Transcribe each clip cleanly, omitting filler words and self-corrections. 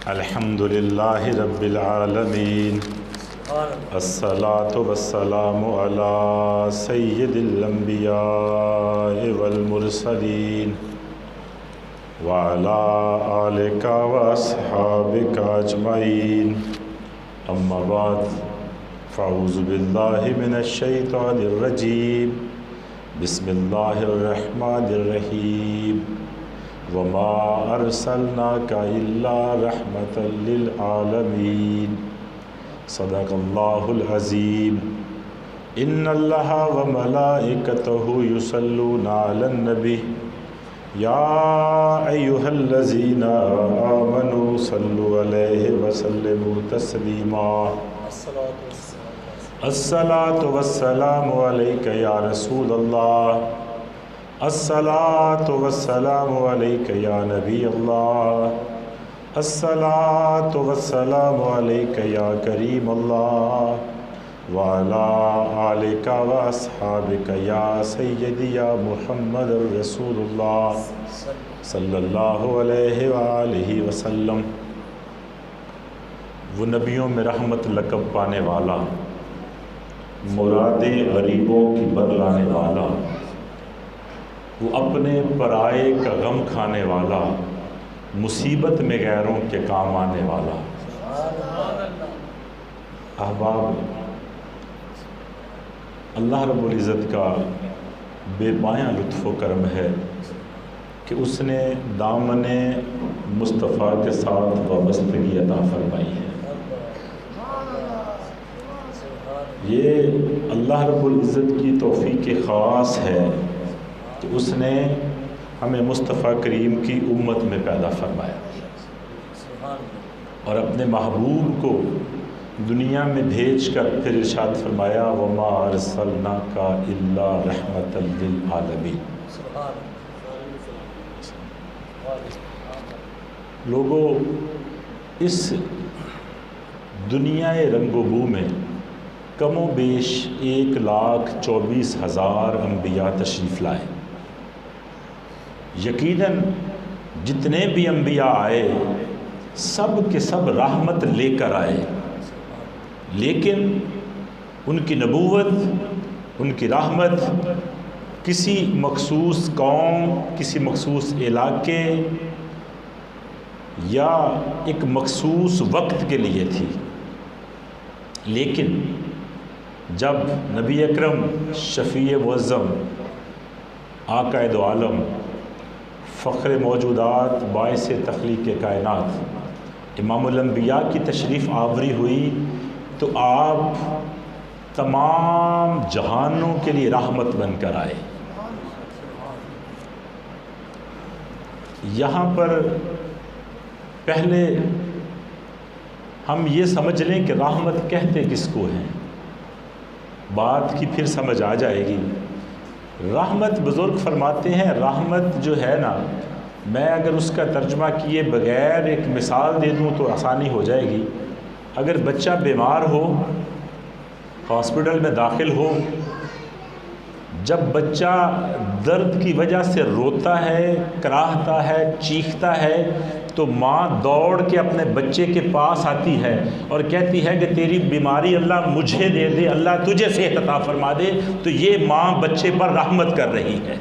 الحمدللہ رب العالمین الصلاة والسلام علی سید الانبیاء والمرسلین وعلی آلک واصحابک اجمعین اما بعد فاعوذ باللہ من الشیطان الرجیم بسم اللہ الرحمن الرحیم وما ارسلناک الا رحمۃ للعالمین صدق اللہ العظیم ان اللہ وملائکتہ یصلون علی النبی یا ایھا الذین آمنوا صلوا علیہ وسلموا تسلیما الصلاۃ والسلام علیک یا رسول اللہ الصلاۃ والسلام علیک یا نبی اللہ الصلاۃ والسلام علیک یا کریم اللہ وعلی آلک واصحابک یا سیدی یا محمد رسول اللہ صلی اللہ علیہ وآلہ وسلم۔ وہ نبیوں میں رحمت لقب پانے والا، مرادیں غریبوں کی برلانے والا، وہ اپنے پرائے کا غم کھانے والا، مصیبت میں غیروں کے کام آنے والا۔ احباب، اللہ رب العزت کا بے پایاں لطف و کرم ہے کہ اس نے دامن مصطفیٰ کے ساتھ وابستگی عطا فرمائی ہے۔ یہ اللہ رب العزت کی توفیق خاص ہے کہ اس نے ہمیں مصطفیٰ کریم کی امت میں پیدا فرمایا اور اپنے محبوب کو دنیا میں بھیج کر پھر ارشاد فرمایا وما ارسلناک الا رحمۃ للعالمین۔ لوگوں، اس دنیا رنگ و بو میں کم و بیش 1,24,000 انبیاء تشریف لائے۔ یقیناً جتنے بھی انبیاء آئے سب کے سب رحمت لے کر آئے، لیکن ان کی نبوت، ان کی رحمت کسی مخصوص قوم، کسی مخصوص علاقے یا ایک مخصوص وقت کے لیے تھی۔ لیکن جب نبی اکرم شفیع معظم آقا دو عالم فخر موجودات باعث تخلیق کائنات امام الانبیاء کی تشریف آوری ہوئی تو آپ تمام جہانوں کے لیے رحمت بن کر آئے۔ یہاں پر پہلے ہم یہ سمجھ لیں کہ رحمت کہتے کس کو ہیں، بات کی پھر سمجھ آ جائے گی۔ رحمت، بزرگ فرماتے ہیں، رحمت جو ہے نا، میں اگر اس کا ترجمہ کیے بغیر ایک مثال دے دوں تو آسانی ہو جائے گی۔ اگر بچہ بیمار ہو، ہاسپٹل میں داخل ہو، جب بچہ درد کی وجہ سے روتا ہے، کراہتا ہے، چیختا ہے تو ماں دوڑ کے اپنے بچے کے پاس آتی ہے اور کہتی ہے کہ تیری بیماری اللہ مجھے دے دے، اللہ تجھے صحت عطا فرما دے، تو یہ ماں بچے پر رحمت کر رہی ہے۔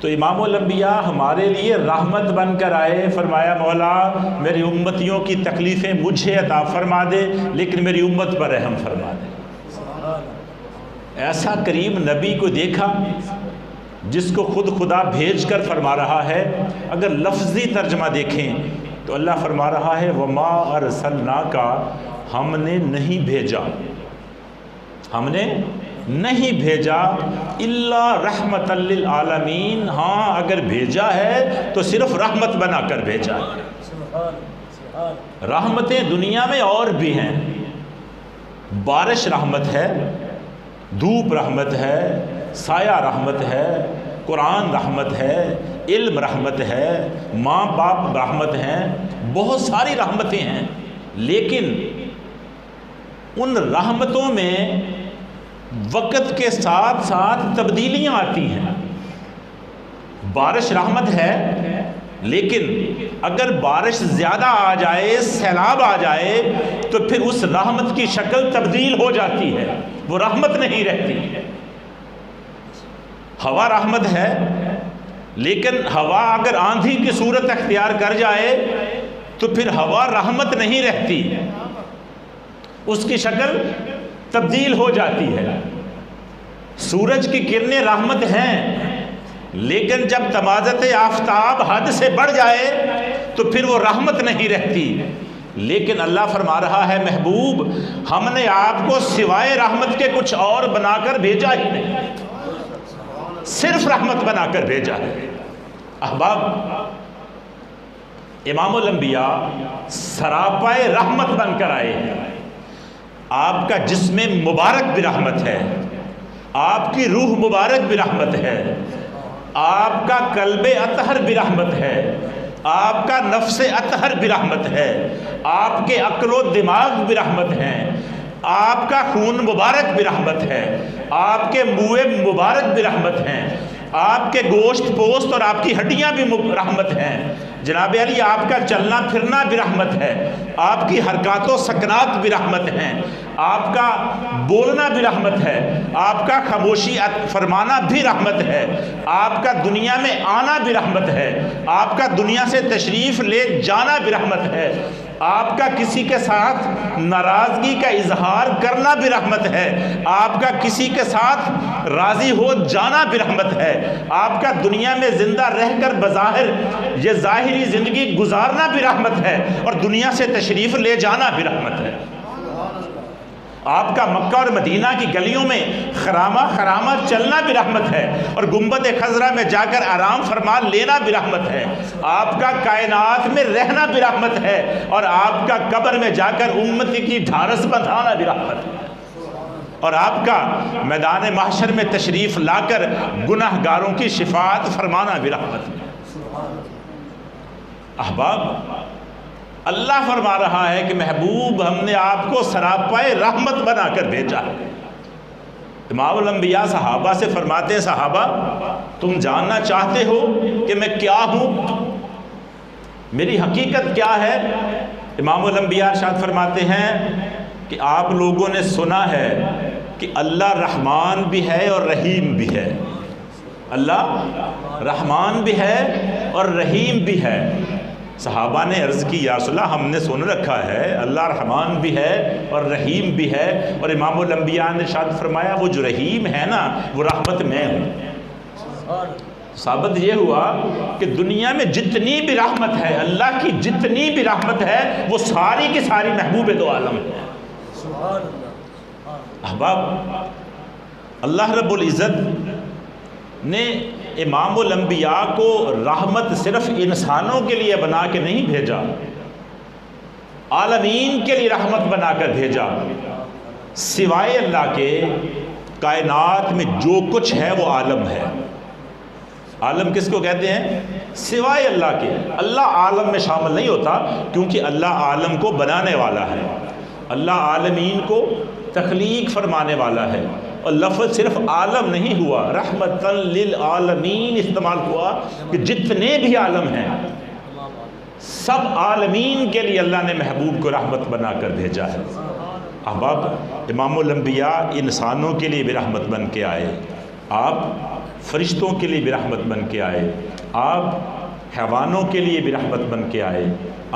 تو امام الانبیاء ہمارے لیے رحمت بن کر آئے، فرمایا مولا میری امتیوں کی تکلیفیں مجھے عطا فرما دے لیکن میری امت پر رحم فرما دے۔ ایسا کریم نبی کو دیکھا جس کو خود خدا بھیج کر فرما رہا ہے۔ اگر لفظی ترجمہ دیکھیں تو اللہ فرما رہا ہے وما ارسلناک، ہم نے نہیں بھیجا، ہم نے نہیں بھیجا الا رحمۃ للعالمین، ہاں اگر بھیجا ہے تو صرف رحمت بنا کر بھیجا ہے۔ رحمتیں دنیا میں اور بھی ہیں، بارش رحمت ہے، دھوپ رحمت ہے، سایہ رحمت ہے، قرآن رحمت ہے، علم رحمت ہے، ماں باپ رحمت ہیں، بہت ساری رحمتیں ہیں۔ لیکن ان رحمتوں میں وقت کے ساتھ ساتھ تبدیلیاں آتی ہیں۔ بارش رحمت ہے لیکن اگر بارش زیادہ آ جائے، سیلاب آ جائے، تو پھر اس رحمت کی شکل تبدیل ہو جاتی ہے، وہ رحمت نہیں رہتی۔ ہوا رحمت ہے، لیکن ہوا اگر آندھی کی صورت اختیار کر جائے تو پھر ہوا رحمت نہیں رہتی، اس کی شکل تبدیل ہو جاتی ہے۔ سورج کی کرنیں رحمت ہیں، لیکن جب تمازت آفتاب حد سے بڑھ جائے تو پھر وہ رحمت نہیں رہتی۔ لیکن اللہ فرما رہا ہے محبوب ہم نے آپ کو سوائے رحمت کے کچھ اور بنا کر بھیجا ہی نہیں، صرف رحمت بنا کر بھیجا ہے۔ احباب، امام الانبیاء سراپائے رحمت بن کر آئے ہیں۔ آپ کا جسم مبارک بھی رحمت ہے، آپ کی روح مبارک بھی رحمت ہے، آپ کا قلب اطہر بھی رحمت ہے، آپ کا نفس اطہر بھی رحمت ہے، آپ کے عقل و دماغ بھی رحمت ہیں، آپ کا خون مبارک بھی رحمت ہے، آپ کے منہ مبارک بھی رحمت ہیں، آپ کے گوشت پوست اور آپ کی ہڈیاں بھی رحمت ہیں۔ جناب علی آپ کا چلنا پھرنا بھی رحمت ہے، آپ کی حرکات و سکنات بھی رحمت ہیں، آپ کا بولنا بھی رحمت ہے، آپ کا خاموشی فرمانا بھی رحمت ہے، آپ کا دنیا میں آنا بھی رحمت ہے، آپ کا دنیا سے تشریف لے جانا بھی رحمت ہے، آپ کا کسی کے ساتھ ناراضگی کا اظہار کرنا بھی رحمت ہے، آپ کا کسی کے ساتھ راضی ہو جانا بھی رحمت ہے، آپ کا دنیا میں زندہ رہ کر بظاہر یہ ظاہری زندگی گزارنا بھی رحمت ہے، اور دنیا سے تشریف لے جانا بھی رحمت ہے۔ آپ کا مکہ اور مدینہ کی گلیوں میں خرامہ خرامہ چلنا بھی رحمت ہے، اور گنبد خضرا میں جا کر آرام فرما لینا بھی رحمت ہے، آپ کا کائنات میں رہنا بھی رحمت ہے، اور آپ کا قبر میں جا کر امتی کی ڈھارس بندھانا بھی رحمت ہے، اور آپ کا میدان محشر میں تشریف لا کر گناہ گاروں کی شفاعت فرمانا بھی رحمت ہے۔ احباب، اللہ فرما رہا ہے کہ محبوب ہم نے آپ کو سراپائے رحمت بنا کر بھیجا ہے۔ امام الانبیاء صحابہ سے فرماتے ہیں صحابہ تم جاننا چاہتے ہو کہ میں کیا ہوں، میری حقیقت کیا ہے؟ امام الانبیاء ارشاد فرماتے ہیں کہ آپ لوگوں نے سنا ہے کہ اللہ رحمان بھی ہے اور رحیم بھی ہے، اللہ رحمان بھی ہے اور رحیم بھی ہے۔ صحابہ نے عرض کی یا رسول اللہ ہم نے سن رکھا ہے اللہ رحمان بھی ہے اور رحیم بھی ہے، اور امام الانبیاء نے ارشاد فرمایا وہ جو رحیم ہے نا وہ رحمت میں ہوں۔ ثابت یہ ہوا کہ دنیا میں جتنی بھی رحمت ہے، اللہ کی جتنی بھی رحمت ہے، وہ ساری کی ساری محبوب دو عالم ہے۔ احباب، اللہ رب العزت نے امام الانبیاء کو رحمت صرف انسانوں کے لیے بنا کے نہیں بھیجا، عالمین کے لیے رحمت بنا کر بھیجا۔ سوائے اللہ کے کائنات میں جو کچھ ہے وہ عالم ہے۔ عالم کس کو کہتے ہیں؟ سوائے اللہ کے۔ اللہ عالم میں شامل نہیں ہوتا کیونکہ اللہ عالم کو بنانے والا ہے، اللہ عالمین کو تخلیق فرمانے والا ہے، اور لفظ صرف عالم نہیں ہوا، رحمتاً للعالمین استعمال ہوا کہ جتنے بھی عالم ہیں سب عالمین کے لیے اللہ نے محبوب کو رحمت بنا کر بھیجا ہے۔ احباب، امام الانبیاء انسانوں کے لیے بھی رحمت بن کے آئے، آپ فرشتوں کے لیے بھی رحمت بن کے آئے، آپ حیوانوں کے لیے بھی رحمت بن کے آئے،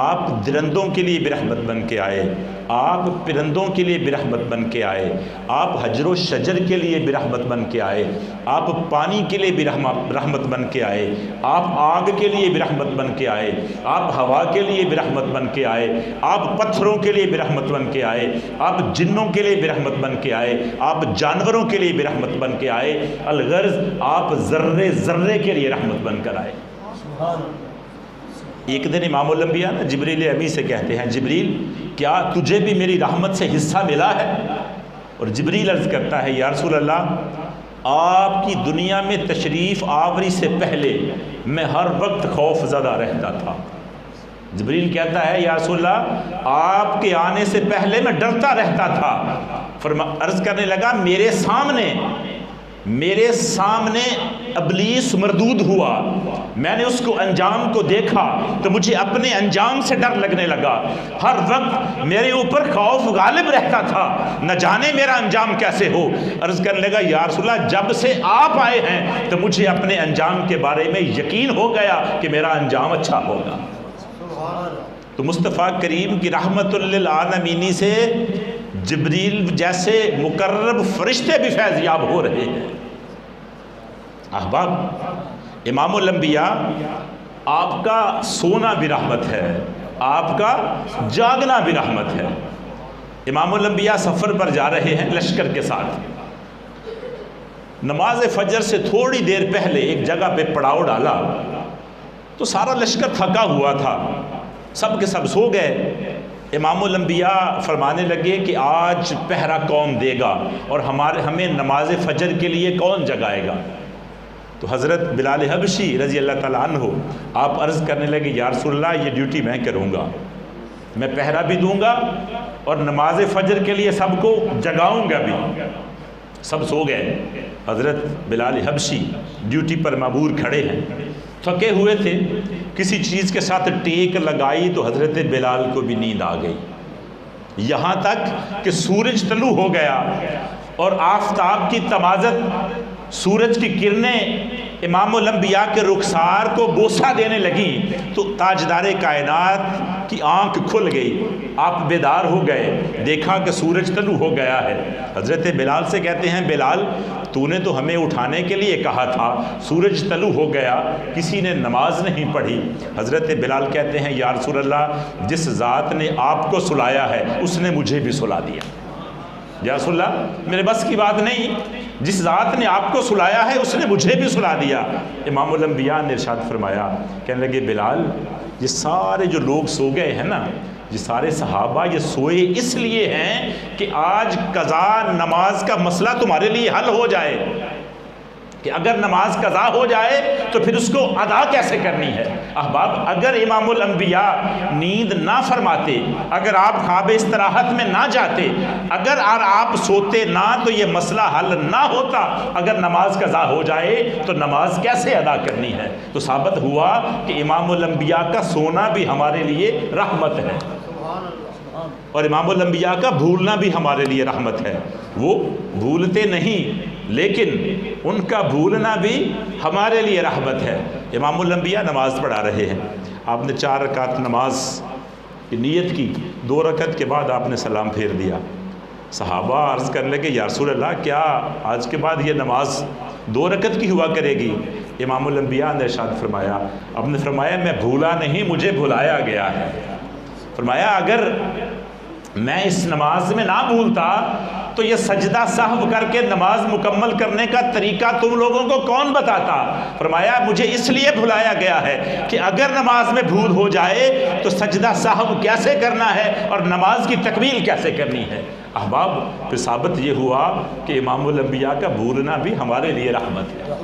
آپ درندوں کے لیے بھی رحمت بن کے آئے، آپ پرندوں کے لیے بھی رحمت بن کے آئے، آپ حجر و شجر کے لیے بھی رحمت بن کے آئے، آپ پانی کے لیے بھی رحمت بن کے آئے، آپ آگ کے لیے بھی رحمت بن کے آئے، آپ ہوا کے لیے بھی رحمت بن کے آئے، آپ پتھروں کے لیے بھی رحمت بن کے آئے، آپ جنوں کے لیے بھی رحمت بن کے آئے، آپ جانوروں کے لیے بھی رحمت بن کے آئے، الغرض آپ ذرے ذرے کے لیے رحمت بن کر آئے۔ ایک دن امام الانبیاء جبریل امی سے کہتے ہیں جبریل کیا تجھے بھی میری رحمت سے حصہ ملا ہے؟ اور جبریل عرض کرتا ہے یا رسول اللہ آپ کی دنیا میں تشریف آوری سے پہلے میں ہر وقت خوف زدہ رہتا تھا۔ جبریل کہتا ہے یا رسول اللہ آپ کے آنے سے پہلے میں ڈرتا رہتا تھا۔ عرض کرنے لگا میرے سامنے ابلیس مردود ہوا، میں نے اس کو انجام کو دیکھا تو مجھے اپنے انجام سے ڈر لگنے لگا، ہر وقت میرے اوپر خوف غالب رہتا تھا، نہ جانے میرا انجام کیسے ہو۔ عرض کرنے لگا یا رسول اللہ جب سے آپ آئے ہیں تو مجھے اپنے انجام کے بارے میں یقین ہو گیا کہ میرا انجام اچھا ہوگا۔ تو مصطفیٰ کریم کی رحمت للعالمین سے جبریل جیسے مقرب فرشتے بھی فیض یاب ہو رہے ہیں۔ احباب، امام الانبیاء آپ کا سونا بھی رحمت ہے، آپ کا جاگنا بھی رحمت ہے۔ امام الانبیاء سفر پر جا رہے ہیں لشکر کے ساتھ، نماز فجر سے تھوڑی دیر پہلے ایک جگہ پہ پڑاؤ ڈالا تو سارا لشکر تھکا ہوا تھا، سب کے سب سو گئے۔ امام الانبیاء فرمانے لگے کہ آج پہرا کون دے گا اور ہمیں نماز فجر کے لیے کون جگائے گا؟ تو حضرت بلال حبشی رضی اللہ تعالیٰ عنہ آپ عرض کرنے لگے یا رسول اللہ یہ ڈیوٹی میں کروں گا، میں پہرا بھی دوں گا اور نماز فجر کے لیے سب کو جگاؤں گا بھی۔ سب سو گئے، حضرت بلال حبشی ڈیوٹی پر معمور کھڑے ہیں، تھکے ہوئے تھے، کسی چیز کے ساتھ ٹیک لگائی تو حضرت بلال کو بھی نیند آ گئی، یہاں تک کہ سورج طلوع ہو گیا اور آفتاب کی تمازت، سورج کی کرنیں امام الانبیاء کے رخسار کو بوسہ دینے لگیں تو تاجدار کائنات کی آنکھ کھل گئی، آپ بیدار ہو گئے، دیکھا کہ سورج طلوع ہو گیا ہے۔ حضرت بلال سے کہتے ہیں بلال تو نے تو ہمیں اٹھانے کے لیے کہا تھا، سورج طلوع ہو گیا، کسی نے نماز نہیں پڑھی۔ حضرت بلال کہتے ہیں یا رسول اللہ جس ذات نے آپ کو سلایا ہے اس نے مجھے بھی سلا دیا۔ یا رسول اللہ میرے بس کی بات نہیں، جس ذات نے آپ کو سلایا ہے اس نے مجھے بھی سلا دیا۔ امام الانبیاء نے ارشاد فرمایا، کہنے لگے بلال یہ سارے جو لوگ سو گئے ہیں نا، یہ سارے صحابہ یہ سوئے اس لیے ہیں کہ آج قضا نماز کا مسئلہ تمہارے لیے حل ہو جائے، کہ اگر نماز قضا ہو جائے تو پھر اس کو ادا کیسے کرنی ہے۔ احباب اگر امام الانبیاء نیند نہ فرماتے، اگر آپ خواب استراحت میں نہ جاتے، اگر آپ سوتے نہ تو یہ مسئلہ حل نہ ہوتا۔ اگر نماز قضا ہو جائے تو نماز کیسے ادا کرنی ہے؟ تو ثابت ہوا کہ امام الانبیاء کا سونا بھی ہمارے لیے رحمت ہے اور امام الانبیاء کا بھولنا بھی ہمارے لیے رحمت ہے۔ وہ بھولتے نہیں لیکن ان کا بھولنا بھی ہمارے لیے رحمت ہے۔ امام الانبیاء نماز پڑھا رہے ہیں، آپ نے 4 رکعت نماز کی نیت کی، 2 رکعت کے بعد آپ نے سلام پھیر دیا۔ صحابہ عرض کرنے لگے یا رسول اللہ کیا آج کے بعد یہ نماز 2 رکعت کی ہوا کرے گی؟ امام الانبیاء نے ارشاد فرمایا، آپ نے فرمایا میں بھولا نہیں، مجھے بھلایا گیا ہے۔ فرمایا اگر میں اس نماز میں نہ بھولتا تو یہ سجدہ سہو کر کے نماز مکمل کرنے کا طریقہ تم لوگوں کو کون بتاتا؟ فرمایا مجھے اس لیے بھلایا گیا ہے کہ اگر نماز میں بھول ہو جائے تو سجدہ سہو کیسے کرنا ہے اور نماز کی تکمیل کیسے کرنی ہے۔ احباب پھر ثابت یہ ہوا کہ امام الانبیاء کا بھولنا بھی ہمارے لیے رحمت ہے۔